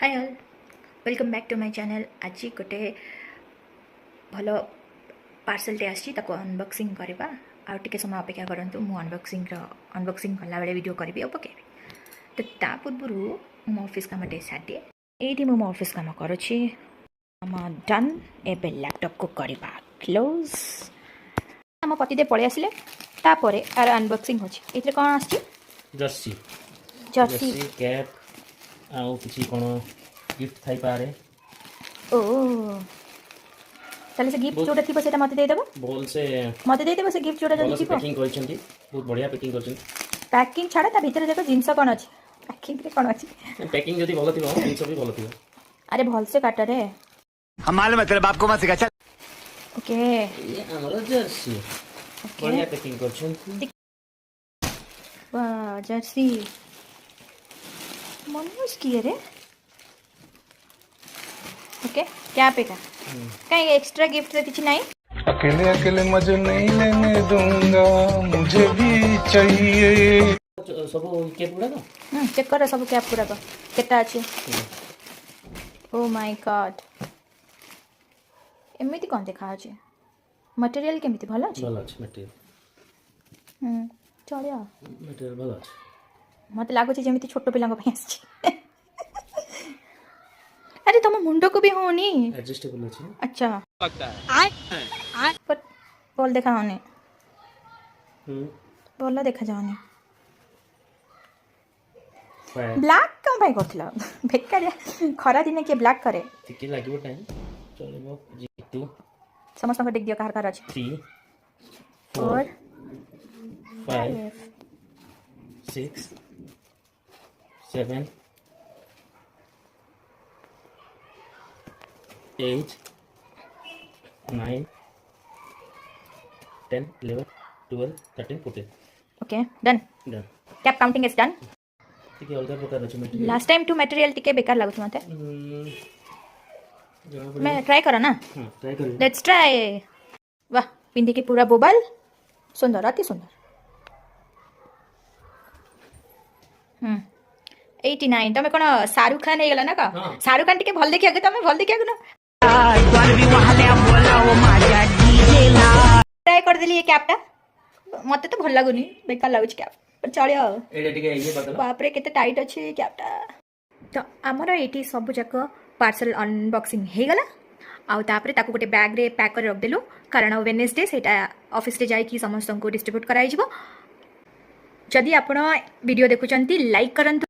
Hi all welcome back to my channel. आज गोटे भल पार्सलटे आसी अनबॉक्सिंग करवा आउे समय अपेक्षा करूँ मु अनबॉक्सिंग कला बेले वीडियो करी और पकेबी। तो ता पूर्व मो ऑफिस काम टे साटे ये मो ऑफिस काम करुँची डन। एबे लैपटॉप को करवा क्लोज। आम पतिदेव पलि आसिले तापर यार अनबॉक्सिंग होची। एथरे कौन आछि? जर्सी जर्सी कैप आउ किसी कोन गिफ्ट थाई पारे। ओ ताले से गिफ्ट जोटा थी सेटा मते दे देबो। बोल से मते दे देबो से गिफ्ट जोटा जदी थी पैकिंग करछंती बहुत बढ़िया पैकिंग करछंती। पैकिंग छाड़ा ता भीतर देखो जिंस कोन अछि। पैकिंग रे कोन अछि? पैकिंग जदी भलो थिबो जिंस भी भलो थिबो। अरे भल से काटा रे। हम मालूम है तेरे बाप को मत सिखा चल। ओके ये हमरो जर्सी बढ़िया पैकिंग करछंती। वाह जर्सी मनोज की रे। ओके क्या पेटा कहीं एक्स्ट्रा गिफ्ट से किसी नहीं। अकेले अकेले मजे नहीं लेने दूंगा, मुझे भी चाहिए। सब कैप गुडा ना चेक कर सब कैप पूरा को केटा अछि। ओ माय गॉड एमिति कोन देखा अछि? मटेरियल केमिति भलो अछि? भलो अछि मटेरियल। चलिया मटेरियल भलो अछि। मत लागो जेमिति छोट पिलांग पे आछि। अरे तुम मुंडो को भी होनी एडजस्टेबल अछि। अच्छा लगता है पर बोल देखा होनी हम्म बोल देखा जाओनी फायर ब्लैक कम भाई करथिला बेकार खरा दिन के ब्लैक करे टिके लागिवो टाइम चलेबो जी2 समस्त को देख दियो कार कार अछि 3 4 5 6 7 8 9 10 11 12 13 14 okay done done. Cap counting is done. ठीक है अलग प्रकार अछि material. Last time two material टिके बेकार लागुछ मते। जरा मैं ट्राई करा ना। हां ट्राई करिए। Let's try. वाह पिंडी के पूरा बोबल सुंदर अति सुंदर। 89 तमे कोन शाहरुख खान हे गेला ना का? हाँ। शाहरुख खान टिके भल देखिया के तमे भल देखिया ना ट्राई कर देली ये कैपटा मते तो भल लागुनी बेकार लागुछ कैप पर चलियो एडा टिके ये बदला बाप रे केते टाइट अछि कैपटा। तो आमर एटी सब जाक पार्सल अनबॉक्सिंग हे गला आउ तापरे ताको गोटे बैग रे पैक कर रख देलु कारण वेडनेसडे सेटा ऑफिस रे जाई कि समस्त को डिस्ट्रीब्यूट कराई जिवो। जदि आपण वीडियो देखुचंती लाइक करंतु।